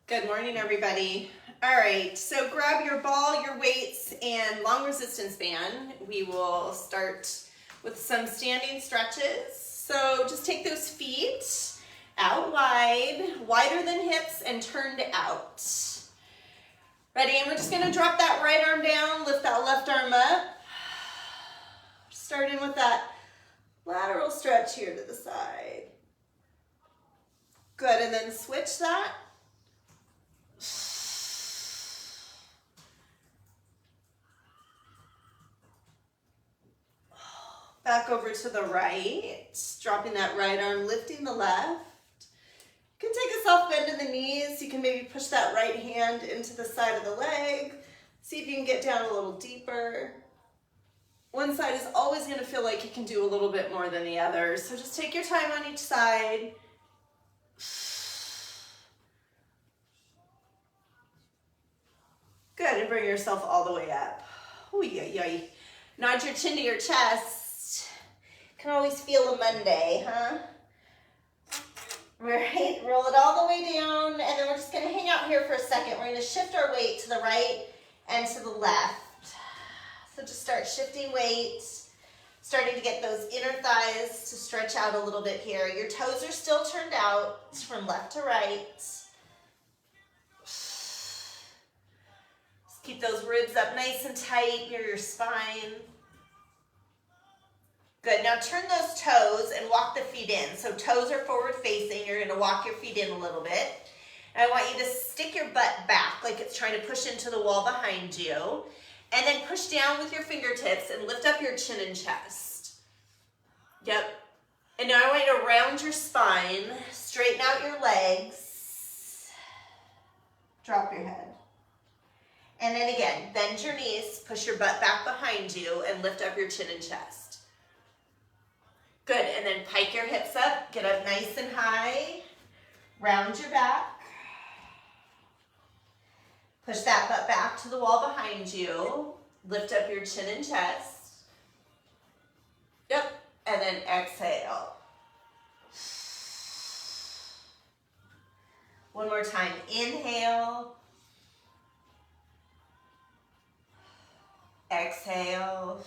Good morning, everybody. All right, so grab your ball, your weights, and long resistance band. We will start with some standing stretches. So just take those feet out wide, wider than hips, and turned out. Ready? And we're just gonna drop that right arm down, lift that left arm up. Starting with that lateral stretch here to the side. Good, and then switch that. Back over to the right, dropping that right arm, lifting the left. You can take a soft bend in the knees. You can maybe push that right hand into the side of the leg. See if you can get down a little deeper. One side is always going to feel like you can do a little bit more than the other. So just take your time on each side. Good, and bring yourself all the way up. Ooh, yeah. Nod your chin to your chest. Can always feel a Monday, huh? Right, roll it all the way down, and then we're just gonna hang out here for a second. We're gonna shift our weight to the right and to the left. So just start shifting weight, starting to get those inner thighs to stretch out a little bit here. Your toes are still turned out from left to right. Keep those ribs up nice and tight near your spine. Good, now turn those toes and walk the feet in. So toes are forward facing, you're gonna walk your feet in a little bit. And I want you to stick your butt back like it's trying to push into the wall behind you. And then push down with your fingertips and lift up your chin and chest. Yep. And now I want you to round your spine, straighten out your legs, drop your head. And then again, bend your knees, push your butt back behind you, and lift up your chin and chest. Good, and then pike your hips up, get up nice and high, round your back. Push that butt back to the wall behind you, lift up your chin and chest. Yep, and then exhale. One more time, inhale. Exhale.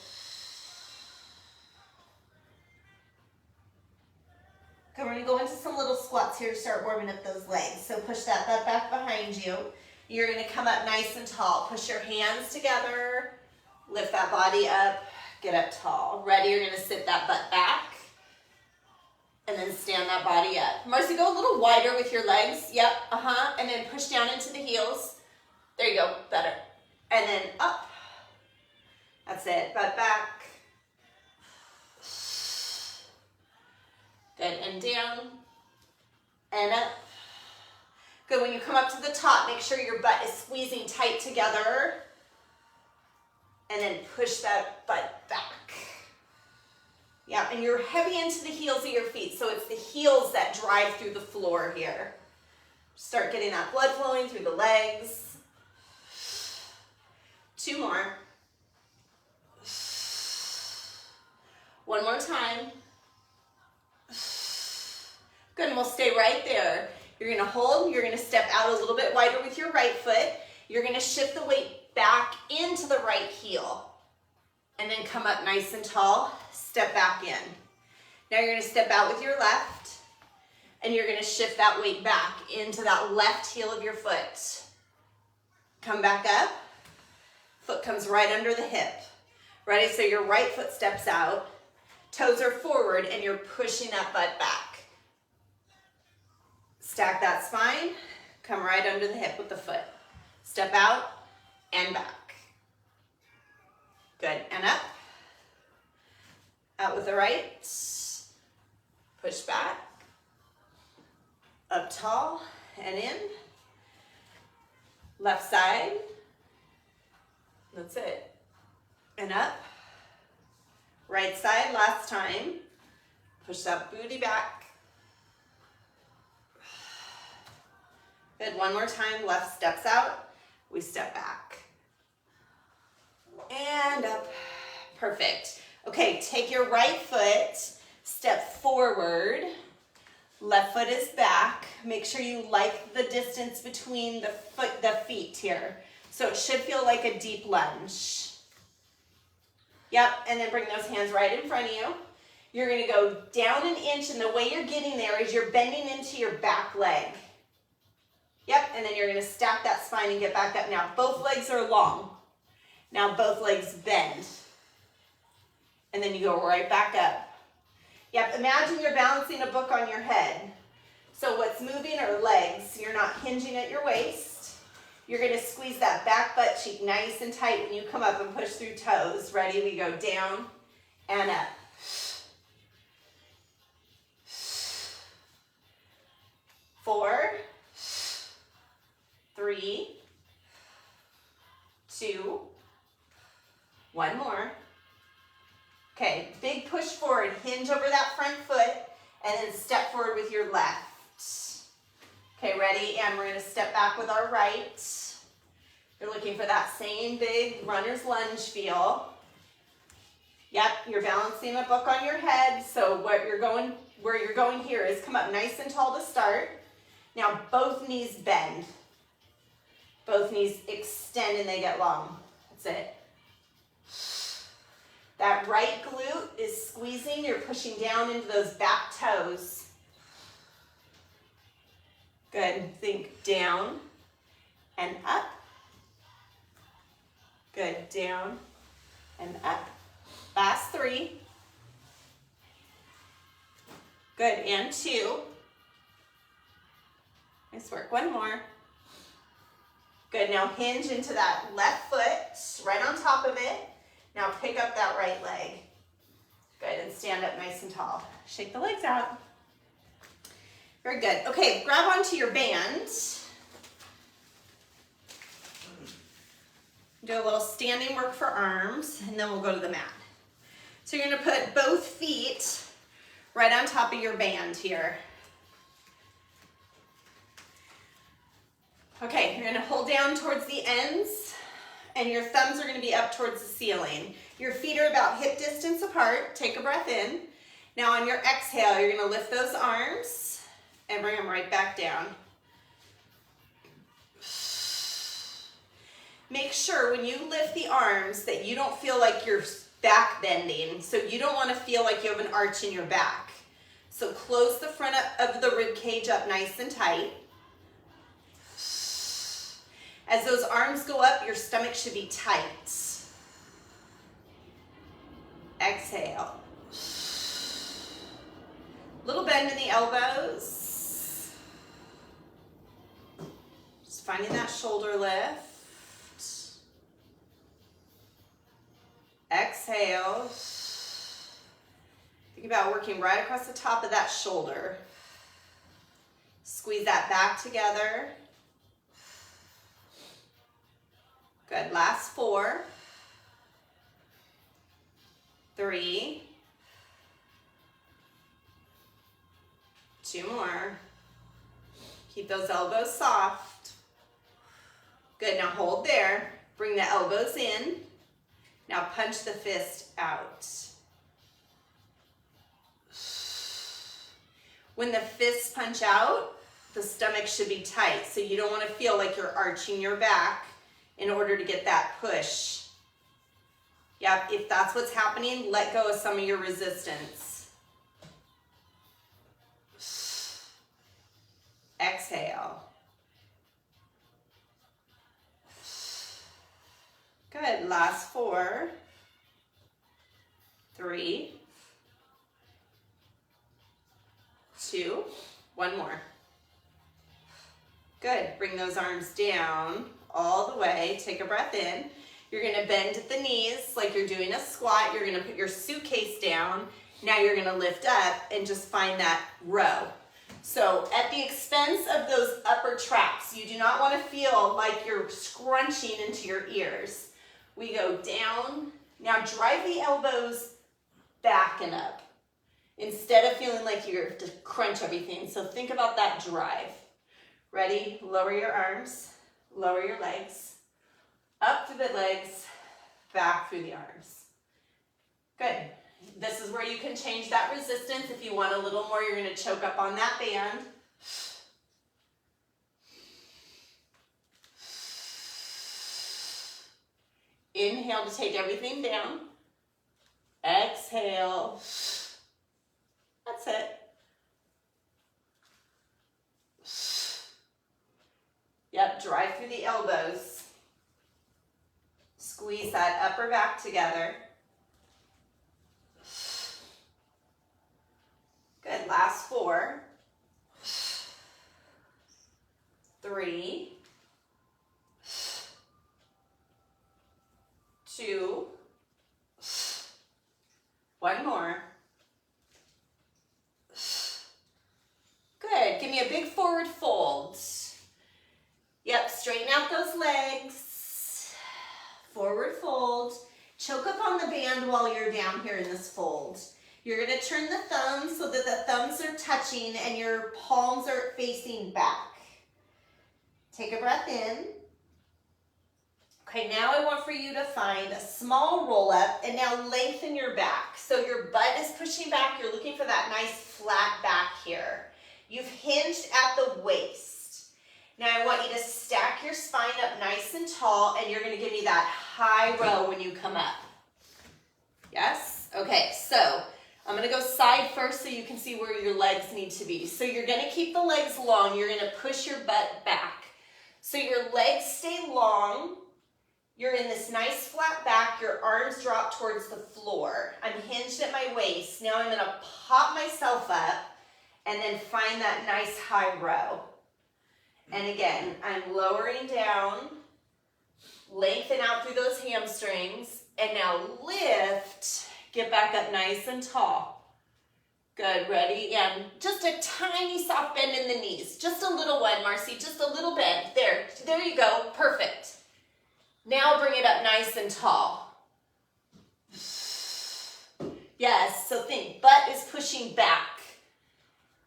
Okay, we're gonna go into some little squats here to start warming up those legs. So push that butt back behind you. You're gonna come up nice and tall. Push your hands together, lift that body up, get up tall. Ready, you're gonna sit that butt back and then stand that body up. Marcy, go a little wider with your legs. Yep, and then push down into the heels. There you go, better. And then up. That's it, butt back. Good, and down, and up. Good, when you come up to the top, make sure your butt is squeezing tight together. And then push that butt back. Yeah, and you're heavy into the heels of your feet, so it's the heels that drive through the floor here. Start getting that blood flowing through the legs. 2 more. One more time. Good, and we'll stay right there. You're gonna hold, you're gonna step out a little bit wider with your right foot. You're gonna shift the weight back into the right heel. And then come up nice and tall, step back in. Now you're gonna step out with your left, and you're gonna shift that weight back into that left heel of your foot. Come back up, foot comes right under the hip. Ready, so your right foot steps out, toes are forward, and you're pushing that butt back. Stack that spine, come right under the hip with the foot. Step out and back. Good, and up. Out with the right. Push back. Up tall and in. Left side. That's it. And up. Right side, last time. Push that booty back. Good, one more time, left steps out, we step back. And up, perfect. Okay, take your right foot, step forward, Left foot is back. Make sure you like the distance between the feet here. So it should feel like a deep lunge. Yep, and then bring those hands right in front of you. You're gonna go down an inch, and the way you're getting there is you're bending into your back leg. Yep, and then you're gonna stack that spine and get back up. Now, both legs are long. Now, both legs bend. And then you go right back up. Yep, imagine you're balancing a book on your head. So what's moving are legs. You're not hinging at your waist. You're gonna squeeze that back butt cheek nice and tight when you come up and push through toes. Ready? We go down and up. 4, 3, 2, 1 more. Okay, big push forward, hinge over that front foot, and then step forward with your left. Okay, ready? And we're gonna step back with our right. You're looking for that same big runner's lunge feel. Yep, you're balancing a book on your head, so where you're going here is come up nice and tall to start. Now both knees bend. Both knees extend and they get long. That's it. That right glute is squeezing. You're pushing down into those back toes. Good. Think down and up. Good. Down and up. Last 3. Good. And 2. Nice work. 1 more. Good. Now hinge into that left foot right on top of it. Now pick up that right leg. Good. And stand up nice and tall. Shake the legs out. Very good. Okay, grab onto your band. Do a little standing work for arms, and then we'll go to the mat. So you're gonna put both feet right on top of your band here. Okay, you're gonna hold down towards the ends, and your thumbs are gonna be up towards the ceiling. Your feet are about hip distance apart. Take a breath in. Now on your exhale, you're gonna lift those arms and bring them right back down. Make sure when you lift the arms that you don't feel like you're back bending. So you don't want to feel like you have an arch in your back. So close the front of the rib cage up nice and tight. As those arms go up, your stomach should be tight. Exhale. Little bend in the elbows. Just finding that shoulder lift. Exhale. Think about working right across the top of that shoulder. Squeeze that back together. Good. Last 4, 3, 2 more. Keep those elbows soft. Good. Now hold there. Bring the elbows in. Now punch the fist out. When the fists punch out, the stomach should be tight. So you don't want to feel like you're arching your back in order to get that push. Yep, if that's what's happening, let go of some of your resistance. Exhale. Good. Last 4, 3, 2, 1 more. Good. Bring those arms down all the way. Take a breath in. You're going to bend at the knees like you're doing a squat. You're going to put your suitcase down. Now you're going to lift up and just find that row. So at the expense of those upper traps, you do not want to feel like you're scrunching into your ears. We go down. Now drive the elbows back and up instead of feeling like you have to crunch everything. So think about that drive. Ready? Lower your arms, lower your legs, up through the legs, back through the arms. Good. This is where you can change that resistance. If you want a little more, you're going to choke up on that band. Inhale to take everything down. Exhale. That's it. Yep, drive through the elbows. Squeeze that upper back together. Good, last 4. 3. 2. 1 more. Good, give me a big forward fold. Yep, straighten out those legs. Forward fold. Choke up on the band while you're down here in this fold. You're going to turn the thumbs so that the thumbs are touching and your palms are facing back. Take a breath in. Okay, now I want for you to find a small roll up and now lengthen your back. So your butt is pushing back. You're looking for that nice flat back here. You've hinged at the waist. Now I want you to stack your spine up nice and tall, and you're going to give me that high row when you come up. Yes? Okay, so I'm going to go side first so you can see where your legs need to be. So you're going to keep the legs long. You're going to push your butt back. So your legs stay long. You're in this nice flat back. Your arms drop towards the floor. I'm hinged at my waist. Now I'm going to pop myself up and then find that nice high row. And again, I'm lowering down, lengthen out through those hamstrings, and now lift, get back up nice and tall. Good, ready? And just a tiny soft bend in the knees. Just a little one, Marcy, just a little bend. There you go, perfect. Now bring it up nice and tall. Yes, so think, butt is pushing back.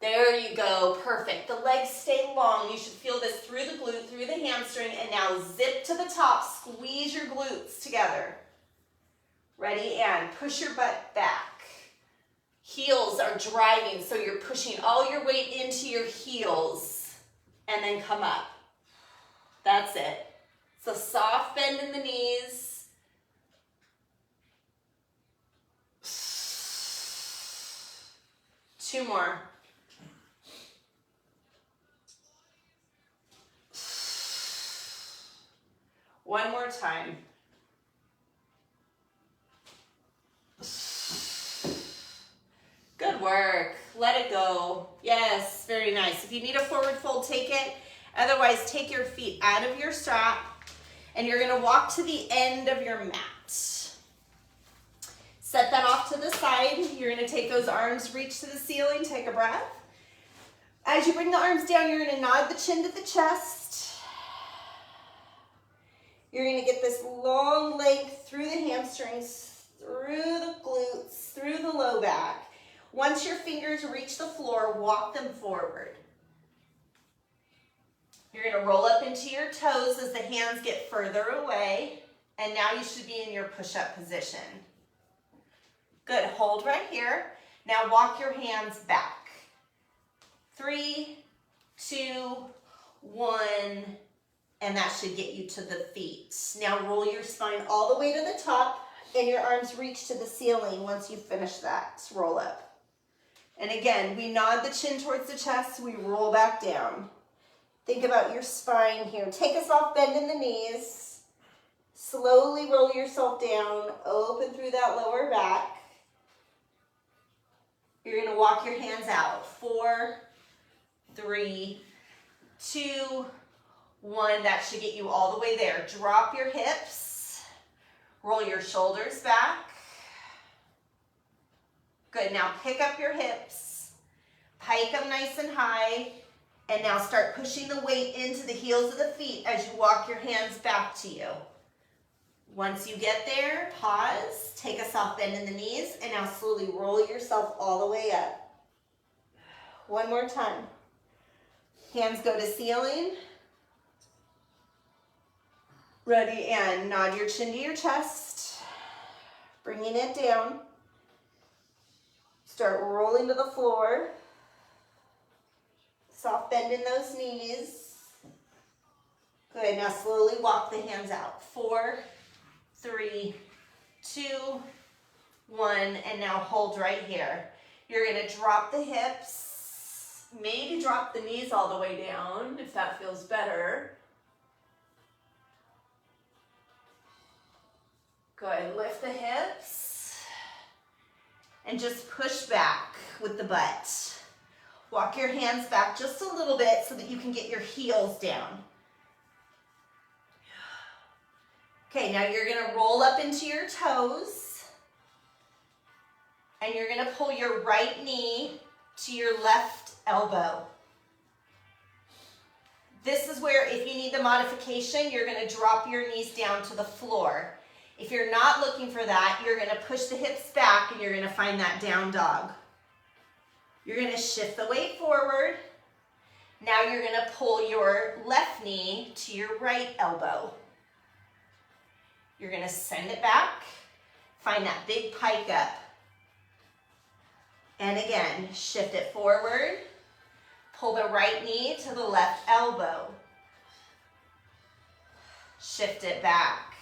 There you go, perfect. The legs stay long. You should feel this through the glute, through the hamstring, and now zip to the top. Squeeze your glutes together. Ready? And push your butt back. Heels are driving, so you're pushing all your weight into your heels, and then come up. That's it. So soft bend in the knees. Two more. One more time. Good work. Let it go. Yes, very nice. If you need a forward fold, take it. Otherwise, take your feet out of your strap and you're gonna walk to the end of your mat. Set that off to the side. You're gonna take those arms, reach to the ceiling, take a breath. As you bring the arms down, you're gonna nod the chin to the chest. You're going to get this long length through the hamstrings, through the glutes, through the low back. Once your fingers reach the floor, walk them forward. You're going to roll up into your toes as the hands get further away. And now you should be in your push-up position. Good. Hold right here. Now walk your hands back. 3, 2, 1. And that should get you to the feet. Now roll your spine all the way to the top and your arms reach to the ceiling once you finish that roll up. And again, we nod the chin towards the chest, we roll back down. Think about your spine here. Take a soft bend in the knees. Slowly roll yourself down, open through that lower back. You're gonna walk your hands out. 4, 3, 2, 1, that should get you all the way there. Drop your hips, roll your shoulders back. Good, now pick up your hips, pike them nice and high, and now start pushing the weight into the heels of the feet as you walk your hands back to you. Once you get there, pause, take a soft bend in the knees, and now slowly roll yourself all the way up. One more time. Hands go to ceiling. Ready, and nod your chin to your chest, bringing it down. Start rolling to the floor. Soft bend in those knees. Good, now slowly walk the hands out. 4, 3, 2, 1, and now hold right here. You're gonna drop the hips, maybe drop the knees all the way down if that feels better. Good, lift the hips and just push back with the butt. Walk your hands back just a little bit so that you can get your heels down. Okay, now you're gonna roll up into your toes and you're gonna pull your right knee to your left elbow. This is where if you need the modification, you're gonna drop your knees down to the floor. If you're not looking for that, you're gonna push the hips back and you're gonna find that down dog. You're gonna shift the weight forward. Now you're gonna pull your left knee to your right elbow. You're gonna send it back, find that big pike up. And again, shift it forward, pull the right knee to the left elbow. Shift it back.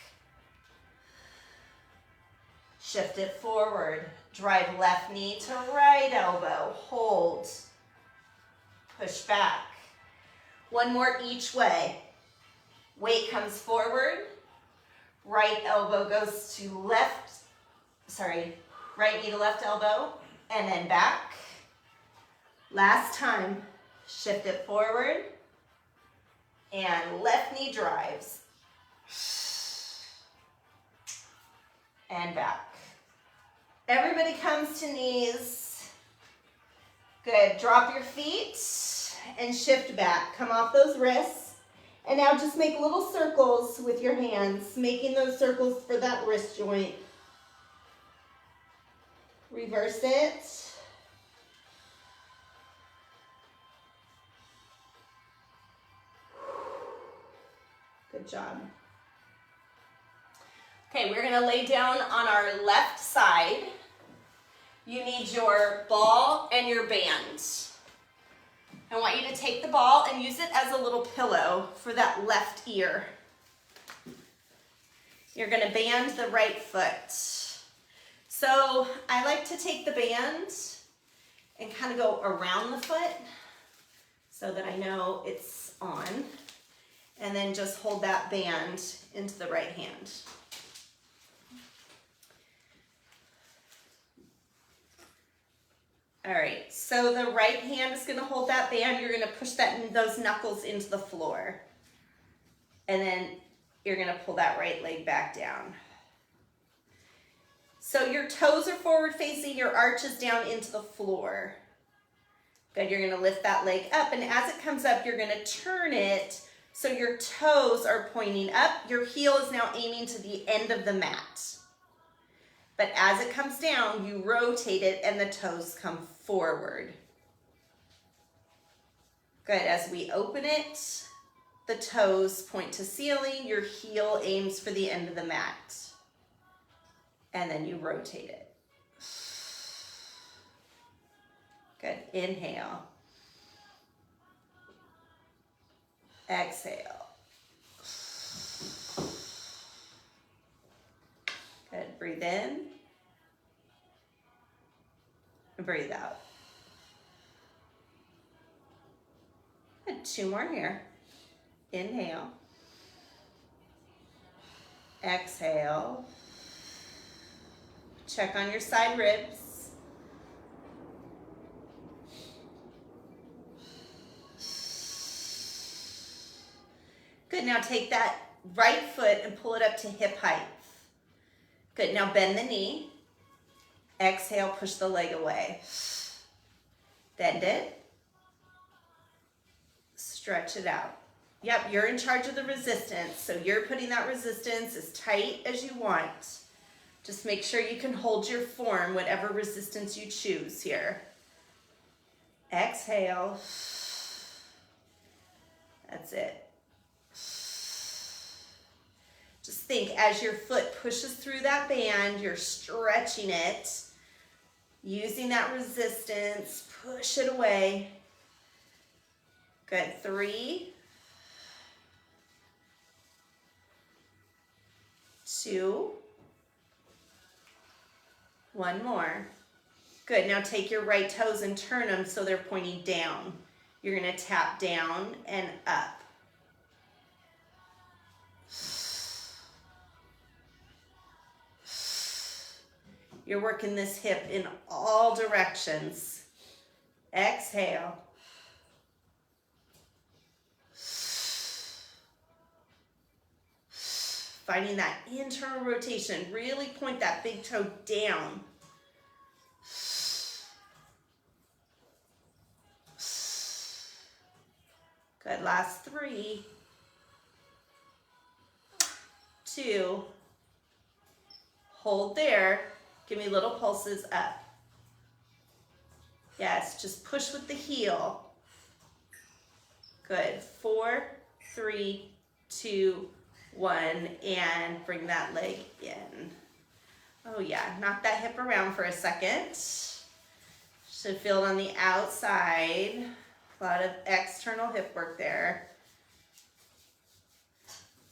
Shift it forward, drive left knee to right elbow, hold, push back. One more each way. Weight comes forward, right elbow goes to right knee to left elbow, and then back. Last time, shift it forward, and left knee drives, and back. Everybody comes to knees. Good, drop your feet and shift back. Come off those wrists. And now just make little circles with your hands, making those circles for that wrist joint. Reverse it. Good job. Okay, we're gonna lay down on our left side. You need your ball and your band. I want you to take the ball and use it as a little pillow for that left ear. You're gonna band the right foot. So I like to take the band and kind of go around the foot so that I know it's on. And then just hold that band into the right hand. All right, so the right hand is gonna hold that band. You're gonna push those knuckles into the floor. And then you're gonna pull that right leg back down. So your toes are forward facing, your arch is down into the floor. Good, you're gonna lift that leg up, and as it comes up, you're gonna turn it so your toes are pointing up. Your heel is now aiming to the end of the mat. But as it comes down, you rotate it and the toes come forward. Good, as we open it, the toes point to ceiling, your heel aims for the end of the mat. And then you rotate it. Good, inhale. Exhale. Good, breathe in. And breathe out. Good, 2 more here. Inhale. Exhale. Check on your side ribs. Good, now take that right foot and pull it up to hip height. Good, now bend the knee. Exhale, push the leg away. Bend it. Stretch it out. Yep, you're in charge of the resistance, so you're putting that resistance as tight as you want. Just make sure you can hold your form, whatever resistance you choose here. Exhale. That's it. Just think, as your foot pushes through that band, you're stretching it. Using that resistance, push it away. Good, 3, 2, 1 more. Good, now take your right toes and turn them so they're pointing down. You're gonna tap down and up. You're working this hip in all directions. Exhale. Finding that internal rotation. Really point that big toe down. Good, last 3, 2, hold there. Give me little pulses up. Yes, just push with the heel. Good, 4, 3, 2, 1, and bring that leg in. Oh yeah, knock that hip around for a second. Should feel it on the outside. A lot of external hip work there.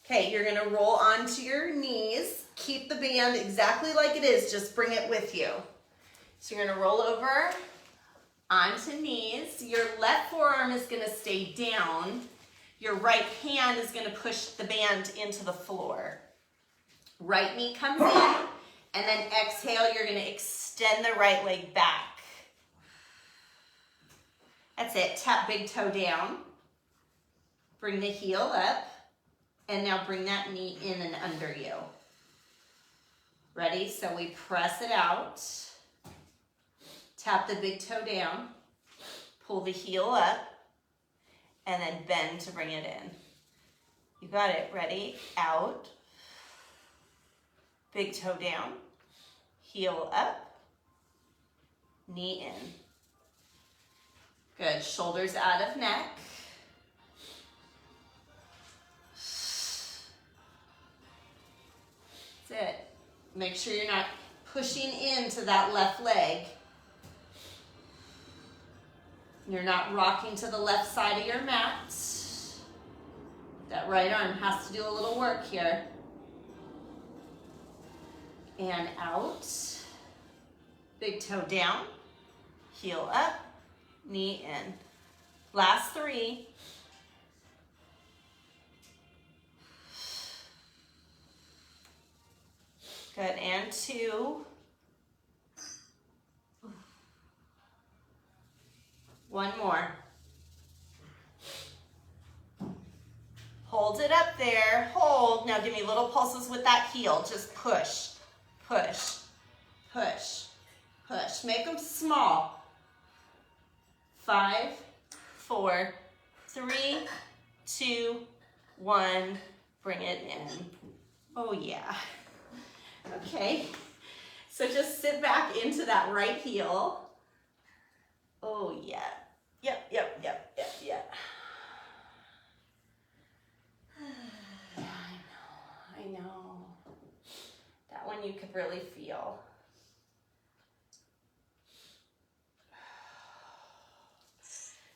Okay, you're gonna roll onto your knees. Keep the band exactly like it is, just bring it with you. So you're gonna roll over onto knees. Your left forearm is gonna stay down. Your right hand is gonna push the band into the floor. Right knee comes in, and then exhale, you're gonna extend the right leg back. That's it, tap big toe down. Bring the heel up, and now bring that knee in and under you. Ready? So we press it out. Tap the big toe down. Pull the heel up, and then bend to bring it in. You got it, ready? Out. Big toe down. Heel up. Knee in. Good, shoulders out of neck. That's it. Make sure you're not pushing into that left leg. You're not rocking to the left side of your mat. That right arm has to do a little work here. And out. Big toe down. Heel up. Knee in. Last 3. Good, and 2. 1 more. Hold it up there, hold. Now give me little pulses with that heel. Just push, push, push, push. Make them small. 5, 4, 3, 2, 1. Bring it in. Oh yeah. Okay. So just sit back into that right heel. Oh yeah. Yep, yep, yep, yep, yep. I know. That one you could really feel.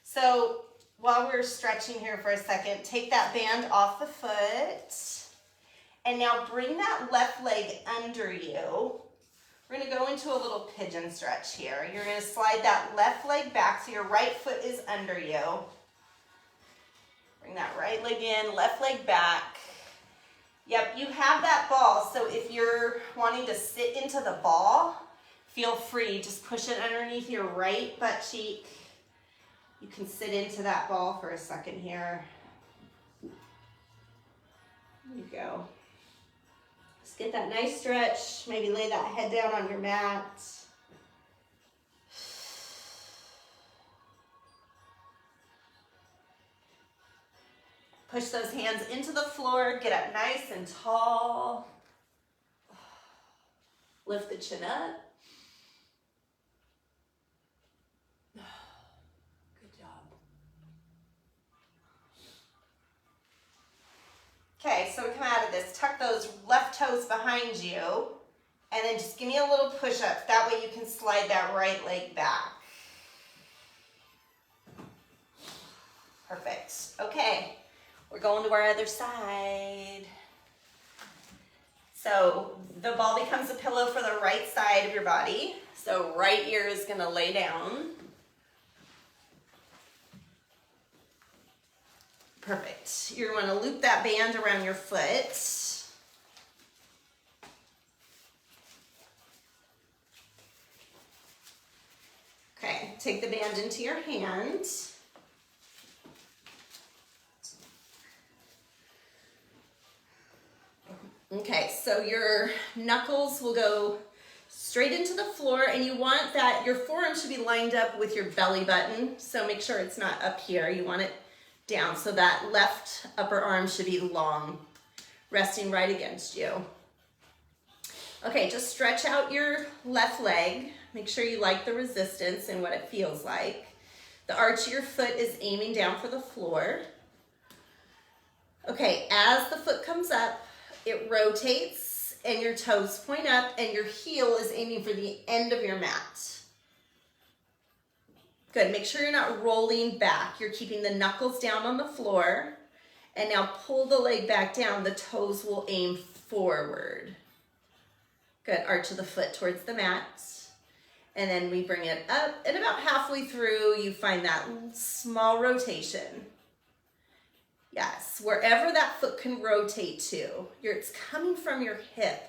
So while we're stretching here for a second, take that band off the foot. And now bring that left leg under you. We're gonna go into a little pigeon stretch here. You're gonna slide that left leg back so your right foot is under you. Bring that right leg in, left leg back. Yep, you have that ball, so if you're wanting to sit into the ball, feel free. Just push it underneath your right butt cheek. You can sit into that ball for a second here. There you go. Just get that nice stretch. Maybe lay that head down on your mat. Push those hands into the floor. Get up nice and tall. Lift the chin up. Good job. Okay, so we come out of this. Tuck those left toes behind you. And then just give me a little push-up. That way you can slide that right leg back. Perfect. Okay, we're going to our other side. So the ball becomes a pillow for the right side of your body. So right ear is gonna lay down. Perfect. You're gonna loop that band around your foot. Okay, take the band into your hand. Okay, so your knuckles will go straight into the floor, and you want that your forearm should be lined up with your belly button. So make sure it's not up here. You want it down. So that left upper arm should be long, resting right against you. Okay, just stretch out your left leg. Make sure you like the resistance and what it feels like. The arch of your foot is aiming down for the floor. Okay, as the foot comes up, it rotates and your toes point up and your heel is aiming for the end of your mat. Good, make sure you're not rolling back. You're keeping the knuckles down on the floor. And now pull the leg back down. The toes will aim forward. Good, arch of the foot towards the mat. And then we bring it up, and about halfway through, you find that small rotation. Yes, wherever that foot can rotate to, it's coming from your hip.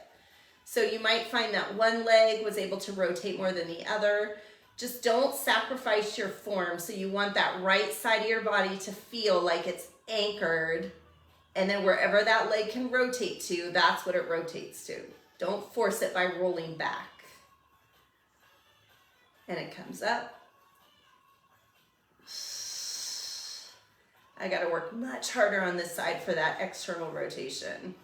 So you might find that one leg was able to rotate more than the other. Just don't sacrifice your form. So you want that right side of your body to feel like it's anchored. And then wherever that leg can rotate to, that's what it rotates to. Don't force it by rolling back. And it comes up. I gotta work much harder on this side for that external rotation.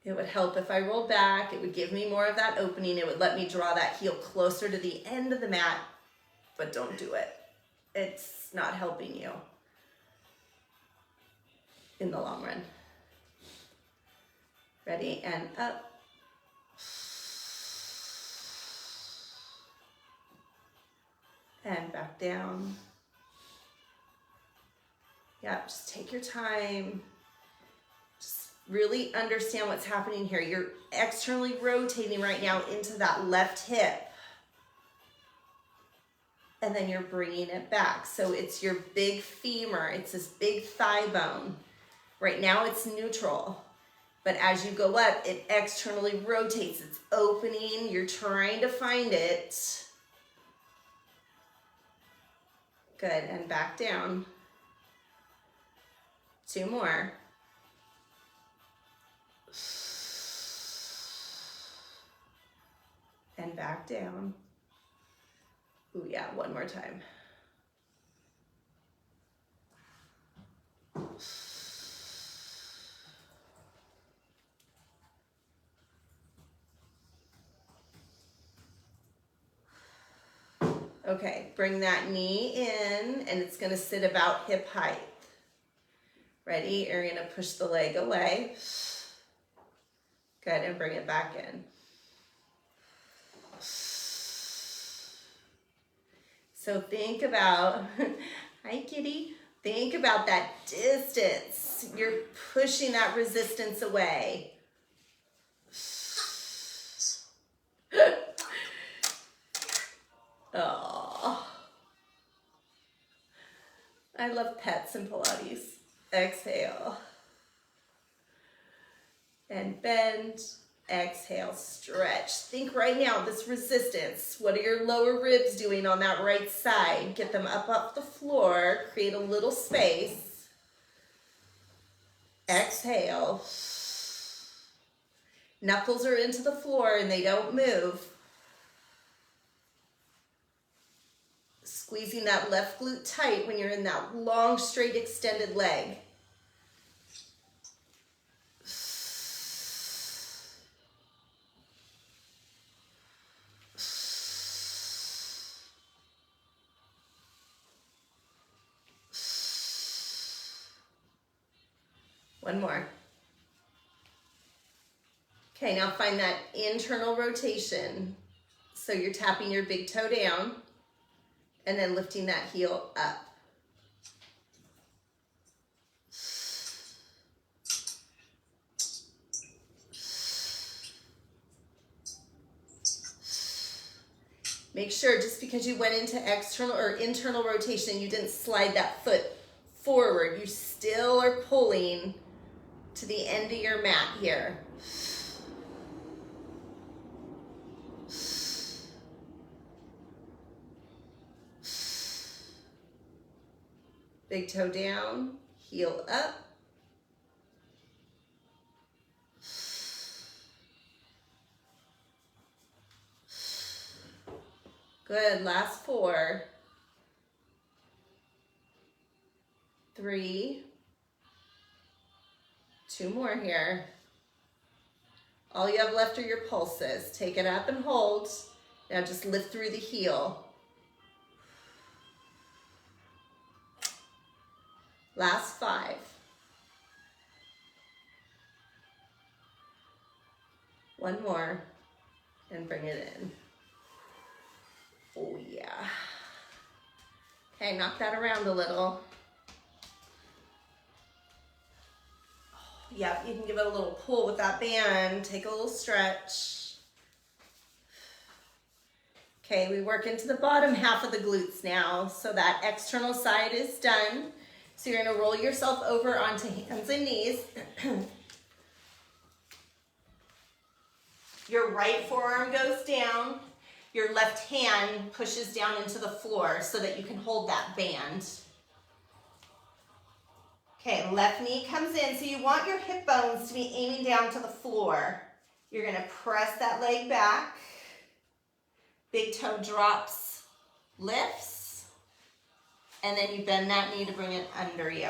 It would help if I rolled back. It would give me more of that opening. It would let me draw that heel closer to the end of the mat, but don't do it. It's not helping you in the long run. Ready, and up. And back down. Yeah, just take your time. Just really understand what's happening here. You're externally rotating right now into that left hip. And then you're bringing it back. So it's your big femur. It's this big thigh bone. Right now it's neutral. But as you go up, it externally rotates. It's opening. You're trying to find it. Good, and back down. 2 more. And back down. Ooh, yeah, 1 more time. Okay, bring that knee in, and it's gonna sit about hip height. Ready? You're gonna push the leg away. Good, and bring it back in. So think about, hi kitty, think about that distance. You're pushing that resistance away. Oh, I love pets and Pilates. Exhale. And bend. Exhale, stretch. Think right now, this resistance. What are your lower ribs doing on that right side? Get them up off the floor. Create a little space. Exhale. Knuckles are into the floor and they don't move. Squeezing that left glute tight when you're in that long, straight, extended leg. One more. Okay, now find that internal rotation. So you're tapping your big toe down and then lifting that heel up. Make sure just because you went into external or internal rotation, you didn't slide that foot forward. You still are pulling to the end of your mat here. Big toe down, heel up. Good, last 4, 3, 2 more here. All you have left are your pulses. Take it up and hold. Now just lift through the heel. Last 5. One more and bring it in. Oh yeah. Okay, knock that around a little. Oh, yeah, you can give it a little pull with that band. Take a little stretch. Okay, we work into the bottom half of the glutes now. So that external side is done. So you're gonna roll yourself over onto hands and knees. Your right forearm goes down. Your left hand pushes down into the floor so that you can hold that band. Okay, left knee comes in. So you want your hip bones to be aiming down to the floor. You're gonna press that leg back. Big toe drops, lifts, and then you bend that knee to bring it under you.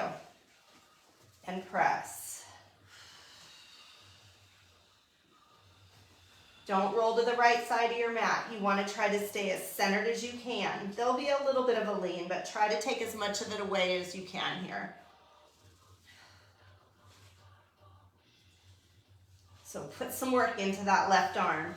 And press. Don't roll to the right side of your mat. You want to try to stay as centered as you can. There'll be a little bit of a lean, but try to take as much of it away as you can here. So put some work into that left arm.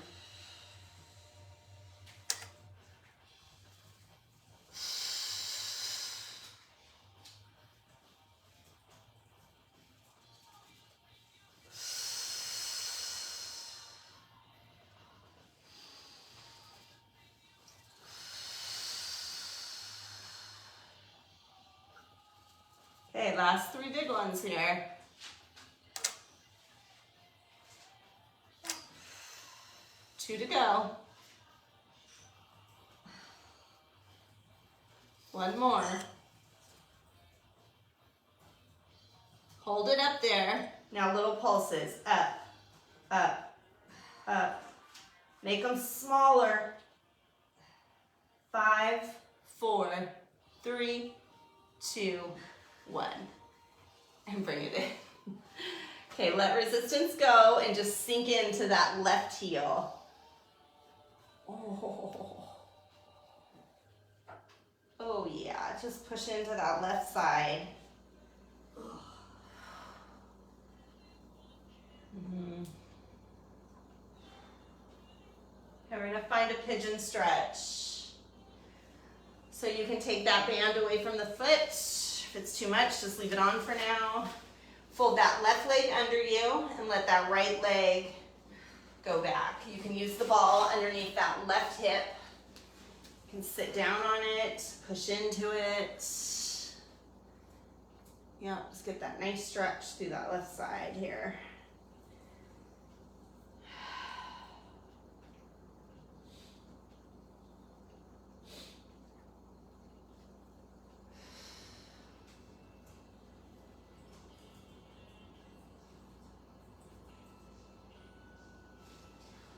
Okay, last 3 big ones here. Two to go. One more. Hold it up there. Now little pulses. Up, up, up. Make them smaller. 5, 4, 3, 2, 1. And bring it in. Okay, let resistance go and just sink into that left heel. Oh yeah, just push into that left side. And we're gonna find a pigeon stretch. So you can take that band away from the foot. If it's too much, just leave it on for now. Fold that left leg under you and let that right leg go back. You can use the ball underneath that left hip. You can sit down on it, push into it. Yeah, just get that nice stretch through that left side here.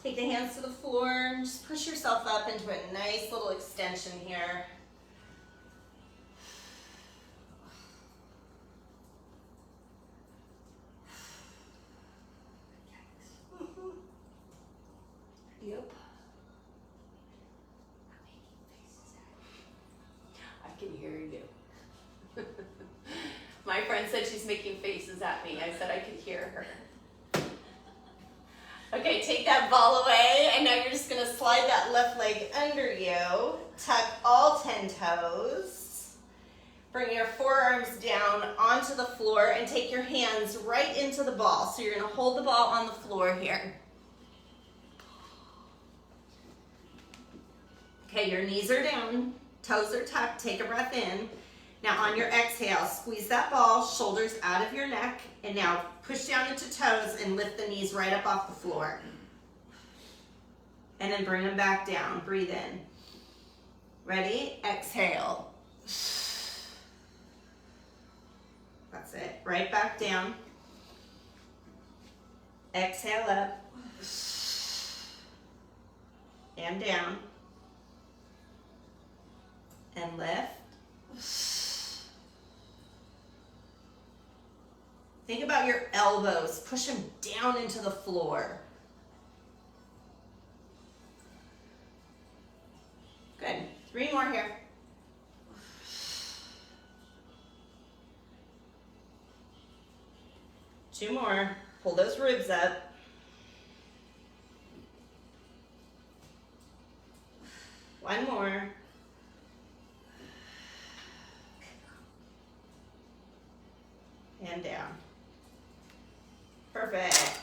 Take the hands to the floor and just push yourself up into a nice little extension here. Yep. I can hear you. My friend said she's making faces at me. I said I could hear her. Okay, take that ball away, and now you're just gonna slide that left leg under you. Tuck all 10 toes. Bring your forearms down onto the floor and take your hands right into the ball. So you're gonna hold the ball on the floor here. Okay, your knees are down, toes are tucked, take a breath in. Now on your exhale, squeeze that ball, shoulders out of your neck, and now push down into toes and lift the knees right up off the floor. And then bring them back down, breathe in. Ready? Exhale. That's it, right back down. Exhale up. And down. And lift. Think about your elbows. Push them down into the floor. Good. 3 more here. Two more. Pull those ribs up. One more. And down. Perfect.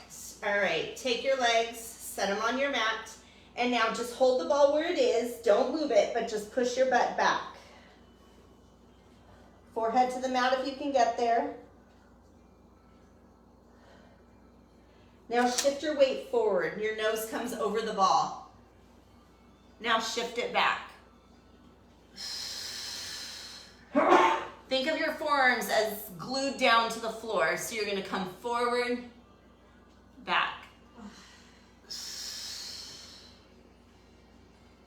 All right, take your legs, set them on your mat, and now just hold the ball where it is. Don't move it, but just push your butt back. Forehead to the mat if you can get there. Now shift your weight forward. Your nose comes over the ball. Now shift it back. Think of your forearms as glued down to the floor. So you're gonna come forward, back.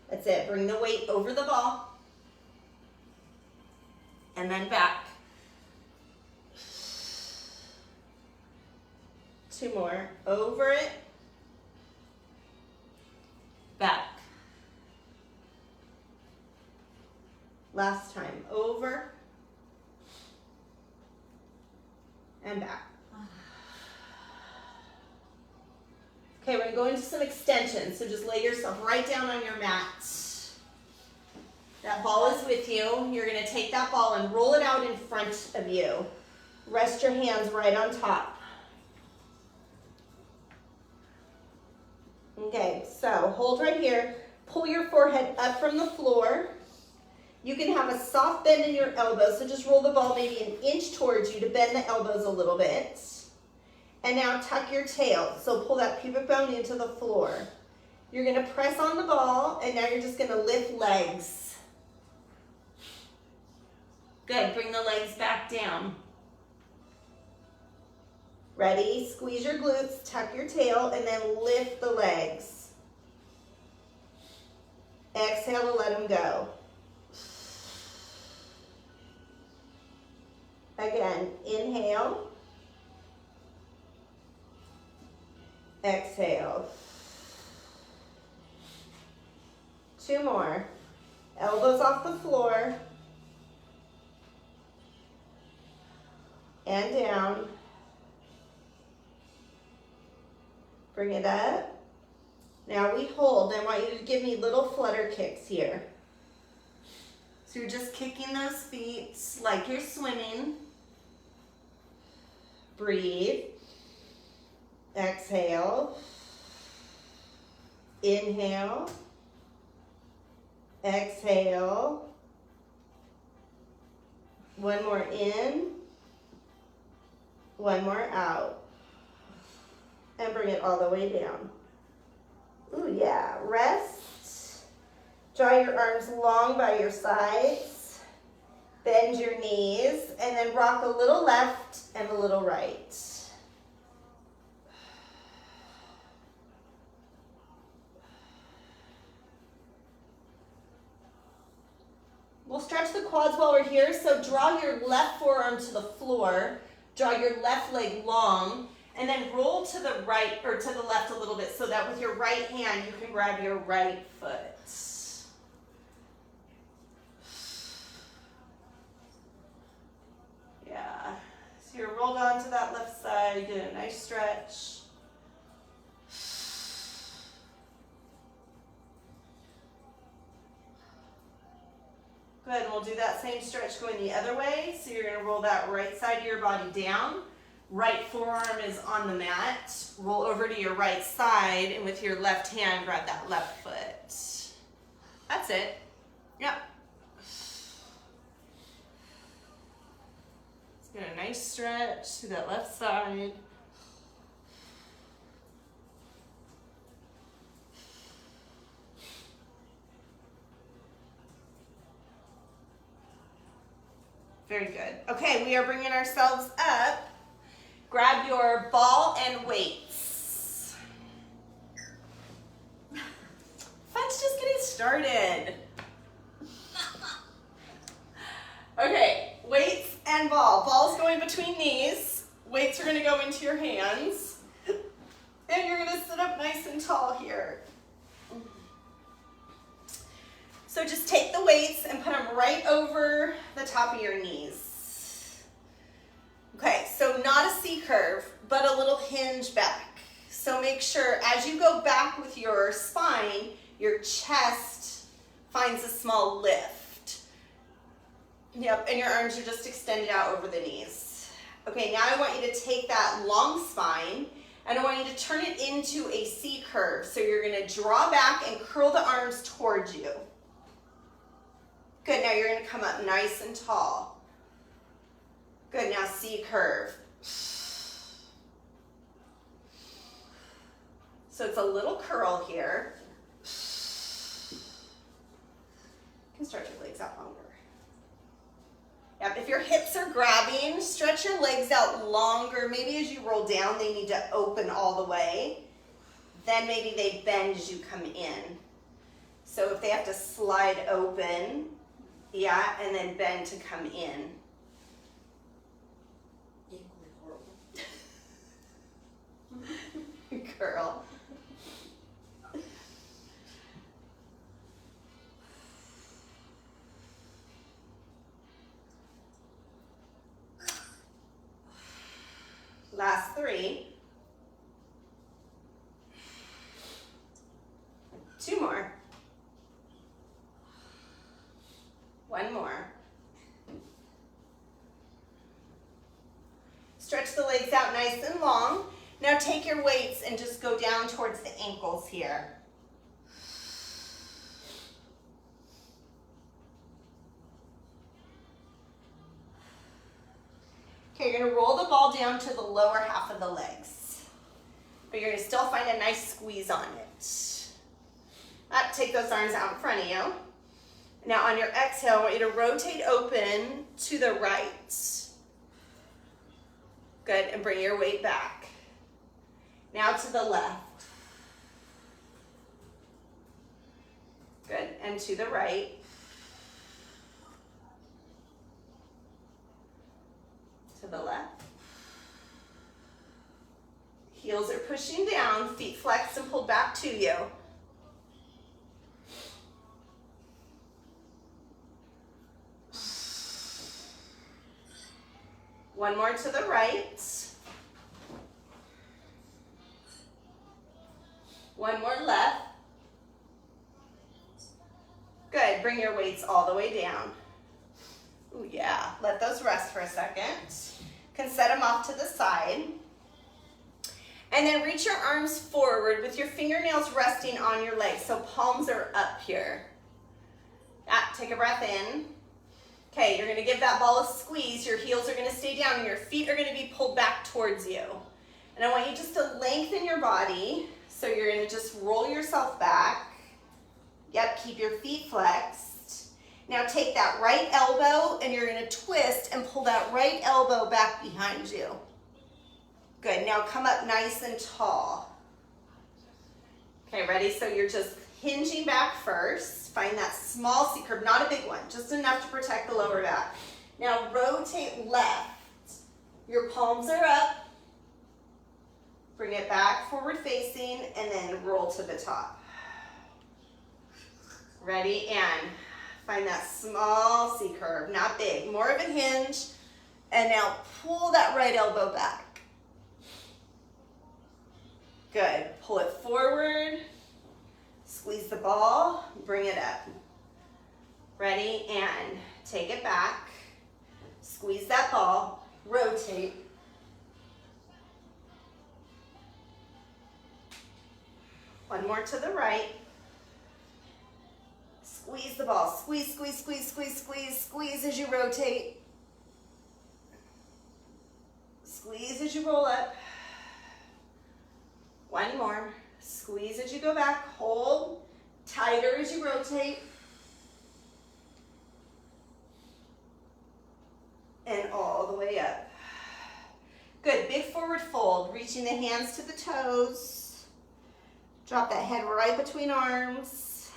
That's it, bring the weight over the ball. And then back. 2 more, over it, back. Last time, over, and back. Okay, we're gonna go into some extensions, so just lay yourself right down on your mat. That ball is with you. You're gonna take that ball and roll it out in front of you. Rest your hands right on top. Okay, so hold right here. Pull your forehead up from the floor. You can have a soft bend in your elbows, so just roll the ball maybe an inch towards you to bend the elbows a little bit. And now tuck your tail, so pull that pubic bone into the floor. You're gonna press on the ball, and now you're just gonna lift legs. Good, bring the legs back down. Ready? Squeeze your glutes, tuck your tail, and then lift the legs. Exhale to let them go. Again, inhale. Exhale. 2 more. Elbows off the floor. And down. Bring it up. Now we hold. I want you to give me little flutter kicks here. So you're just kicking those feet like you're swimming. Breathe. Exhale. Inhale. Exhale. 1 more in. 1 more out. And bring it all the way down. Ooh, yeah. Rest. Draw your arms long by your sides. Bend your knees. And then rock a little left and a little right. We'll stretch the quads while we're here. So draw your left forearm to the floor. Draw your left leg long. And then roll to the right or to the left a little bit so that with your right hand you can grab your right foot. Yeah. So you're rolled onto that left side, you did a nice stretch. we'll do that same stretch going the other way. So you're gonna roll that right side of your body down. Right forearm is on the mat. Roll over to your right side, and with your left hand, grab that left foot. That's it. Yep. Let's get a nice stretch to that left side. Very good. Okay, we are bringing ourselves up. Grab your ball and weights. Fun's just getting started. Okay, weights and ball. Ball's going between knees. Weights are going to go into your hands. And you're going to sit up nice and tall here. So just take the weights and put them right over the top of your knees. Okay, so not a C curve, but a little hinge back. So make sure as you go back with your spine, your chest finds a small lift. Yep, and your arms are just extended out over the knees. Okay, now I want you to take that long spine and I want you to turn it into a C curve. So you're gonna draw back and curl the arms towards you. Good, now you're gonna come up nice and tall. Good, now C curve. So it's a little curl here. You can stretch your legs out longer. Yep, if your hips are grabbing, stretch your legs out longer. Maybe as you roll down, they need to open all the way. Then maybe they bend as you come in. So if they have to slide open, yeah, and then bend to come in. Girl. Last 3. 2 more. 1 more. Stretch the legs out nice and long. Now take your weights and just go down towards the ankles here. Okay, you're gonna roll the ball down to the lower half of the legs. But you're gonna still find a nice squeeze on it. Take those arms out in front of you. Now on your exhale, I want you to rotate open to the right. Good, and bring your weight back. Now to the left. Good, and to the right. To the left. Heels are pushing down, feet flexed and pulled back to you. One more to the right. One more left. Good, bring your weights all the way down. Ooh, yeah, let those rest for a second. Can set them off to the side. And then reach your arms forward with your fingernails resting on your legs. So palms are up here. Take a breath in. Okay, you're gonna give that ball a squeeze. Your heels are gonna stay down and your feet are gonna be pulled back towards you. And I want you just to lengthen your body. So you're gonna just roll yourself back. Yep, keep your feet flexed. Now take that right elbow and you're gonna twist and pull that right elbow back behind you. Good, now come up nice and tall. Okay, ready? So you're just hinging back first. Find that small C curve, not a big one, just enough to protect the lower back. Now rotate left. Your palms are up. Bring it back forward facing and then roll to the top. Ready? And find that small C curve, not big, more of a hinge. And now pull that right elbow back. Good, pull it forward. Squeeze the ball, bring it up. Ready? And Take it back. Squeeze that ball. Rotate. One more to the right. Squeeze the ball. Squeeze, squeeze, squeeze, squeeze, squeeze, squeeze as you rotate. Squeeze as you roll up. One more. Squeeze as you go back. Hold. Tighter as you rotate. And all the way up. Good. Big forward fold. Reaching the hands to the toes. Drop that head right between arms.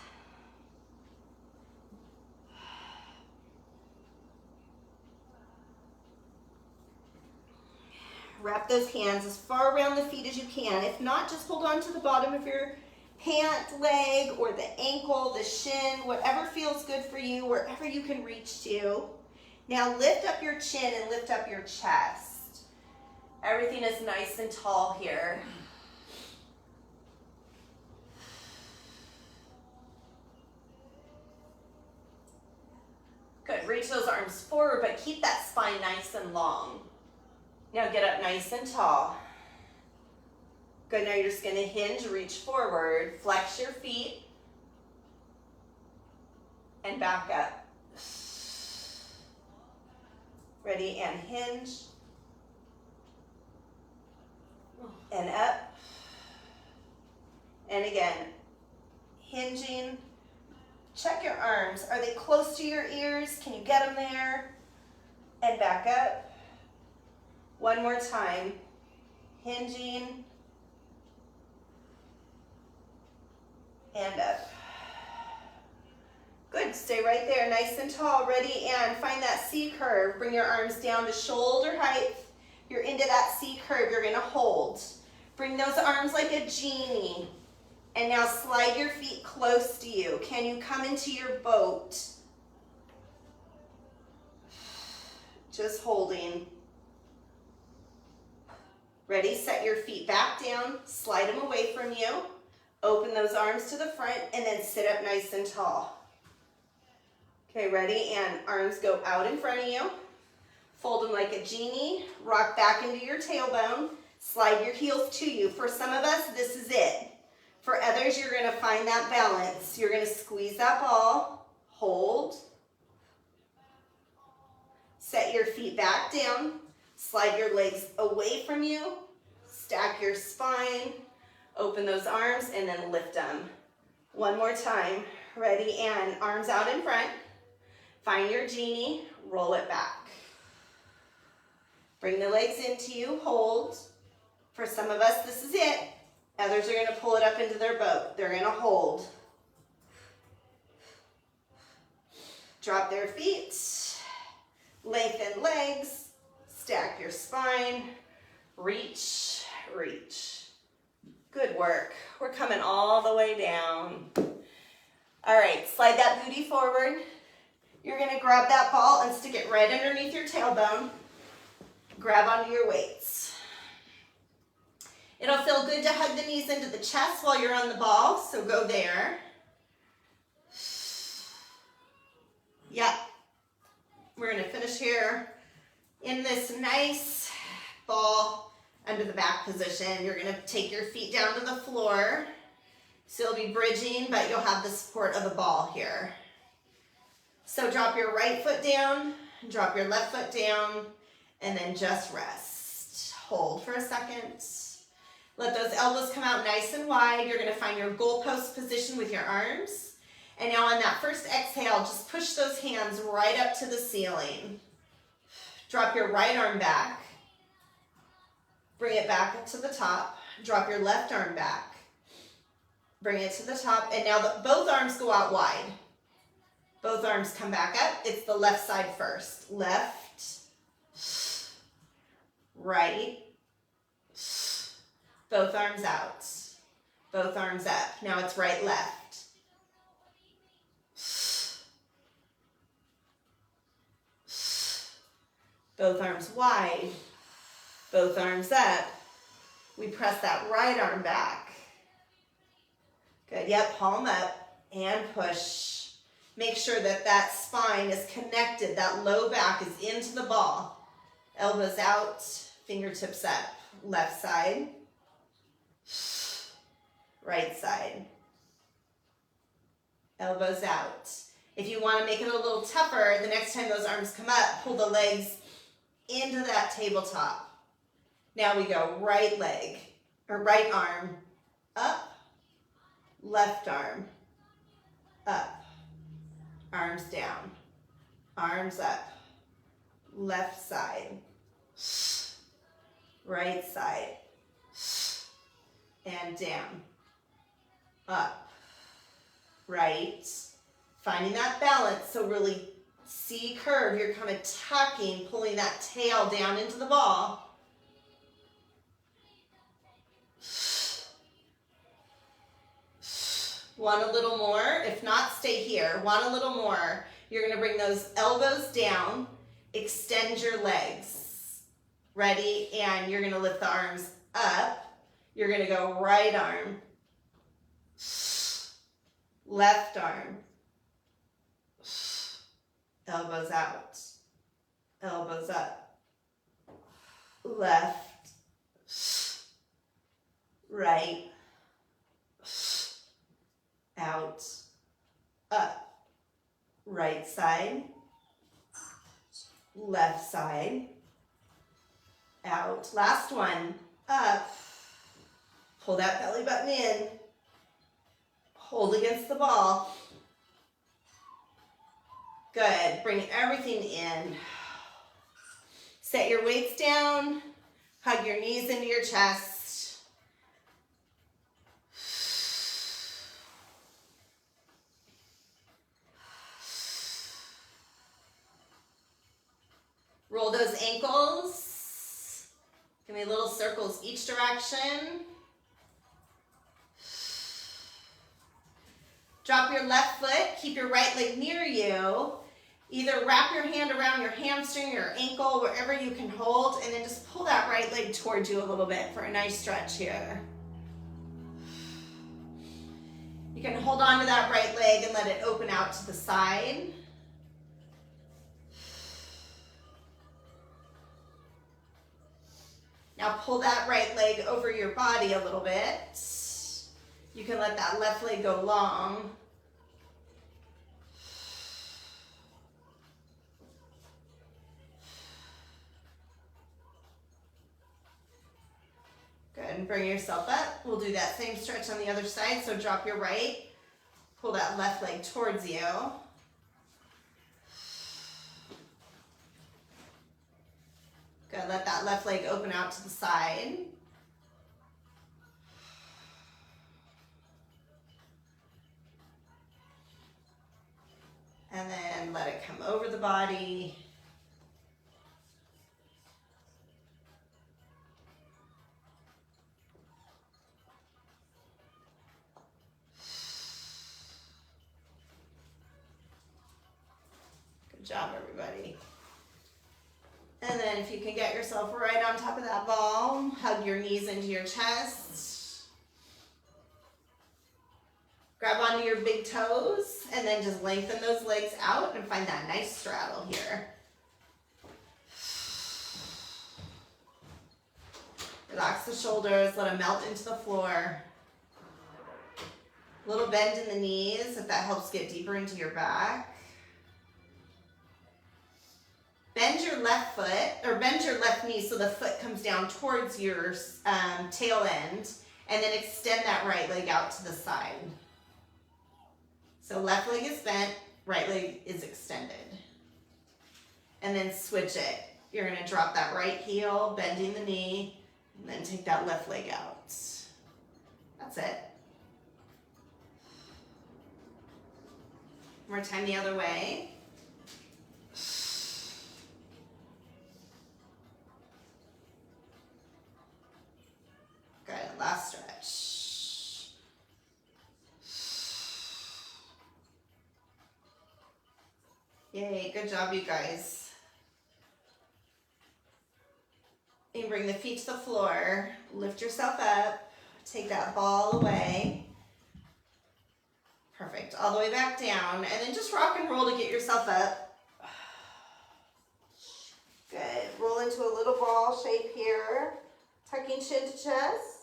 Wrap those hands as far around the feet as you can. If not, just hold on to the bottom of your pant, leg, or the ankle, the shin, whatever feels good for you, wherever you can reach to. Now lift up your chin and lift up your chest. Everything is nice and tall here. Good, reach those arms forward, but keep that spine nice and long. Now get up nice and tall. Good, now you're just gonna hinge, reach forward, flex your feet, and back up. Ready, and hinge, and up, and again, hinging. Check your arms. Are they close to your ears? Can you get them there? And back up. One more time. Hinging. And up. Good. Stay right there. Nice and tall. Ready, and find that C curve. Bring your arms down to shoulder height. You're into that C curve. You're going to hold. Bring those arms like a genie. And now slide your feet close to you. Can you come into your boat? Just holding. Ready? Set your feet back down. Slide them away from you. Open those arms to the front and then sit up nice and tall. Okay, ready? And arms go out in front of you. Fold them like a genie. Rock back into your tailbone. Slide your heels to you. For some of us, this is it. For others, you're going to find that balance. You're going to squeeze that ball, hold, set your feet back down, slide your legs away from you, stack your spine, open those arms, and then lift them. One more time. Ready, and arms out in front. Find your genie, roll it back. Bring the legs into you, hold. For some of us, this is it. Others are going to pull it up into their boat. They're going to hold. Drop their feet. Lengthen legs. Stack your spine. Reach, reach. Good work. We're coming all the way down. All right, slide that booty forward. You're going to grab that ball and stick it right underneath your tailbone. Grab onto your weights. It'll feel good to hug the knees into the chest while you're on the ball, so go there. Yep. We're going to finish here in this nice ball under the back position. You're going to take your feet down to the floor. So you'll be bridging, but you'll have the support of the ball here. So drop your right foot down, drop your left foot down, and then just rest. Hold for a second. Let those elbows come out nice and wide. You're going to find your goalpost position with your arms. And now on that first exhale, just push those hands right up to the ceiling. Drop your right arm back. Bring it back up to the top. Drop your left arm back. Bring it to the top. And now both arms go out wide. Both arms come back up. It's the left side first. Left, right, both arms out, both arms up. Now it's right, left. Both arms wide, both arms up. We press that right arm back. Good, yep, palm up and push. Make sure that that spine is connected, that low back is into the ball. Elbows out, fingertips up. Left side, right side. Elbows out. If you want to make it a little tougher, the next time those arms come up, pull the legs into that tabletop. Now we go right leg, or right arm, up, left arm, up, arms down, arms up, left side, right side, and down, up, right. Finding that balance, so really C curve, you're kind of tucking, pulling that tail down into the ball. Want a little more? If not, stay here. Want a little more? You're going to bring those elbows down, extend your legs. Ready? And you're going to lift the arms up. You're going to go right arm, left arm, elbows out, elbows up, left, right, out, up, right side, left side, out. Last one, up, pull that belly button in, hold against the ball. Good, bring everything in. Set your weights down, hug your knees into your chest. Roll those ankles. Give me little circles each direction. Drop your left foot, keep your right leg near you. Either wrap your hand around your hamstring or ankle, wherever you can hold, and then just pull that right leg towards you a little bit for a nice stretch here. You can hold on to that right leg and let it open out to the side. Now pull that right leg over your body a little bit. You can let that left leg go long. Good, and bring yourself up. We'll do that same stretch on the other side. So drop your right, pull that left leg towards you. Good, let that left leg open out to the side. And then let it come over the body. Good job, everybody. And then if you can get yourself right on top of that ball, hug your knees into your chest. Grab onto your big toes and then just lengthen those legs out and find that nice straddle here. Relax the shoulders, let them melt into the floor. A little bend in the knees if that helps get deeper into your back. Bend your left foot, or bend your left knee so the foot comes down towards your tail end, and then extend that right leg out to the side. So left leg is bent, right leg is extended. And then switch it. You're going to drop that right heel, bending the knee, and then take that left leg out. That's it. One more time the other way. Good, last stretch. Yay, good job, you guys. And bring the feet to the floor, lift yourself up, take that ball away. Perfect. all the way back down, and then just rock and roll to get yourself up. Good. Roll into a little ball shape here. Tucking chin to chest.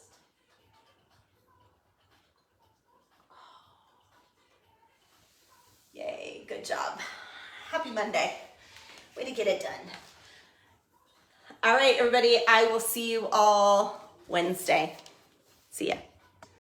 Yay, good job. Happy Monday. Way to get it done. All right, everybody, I will see you all Wednesday. See ya.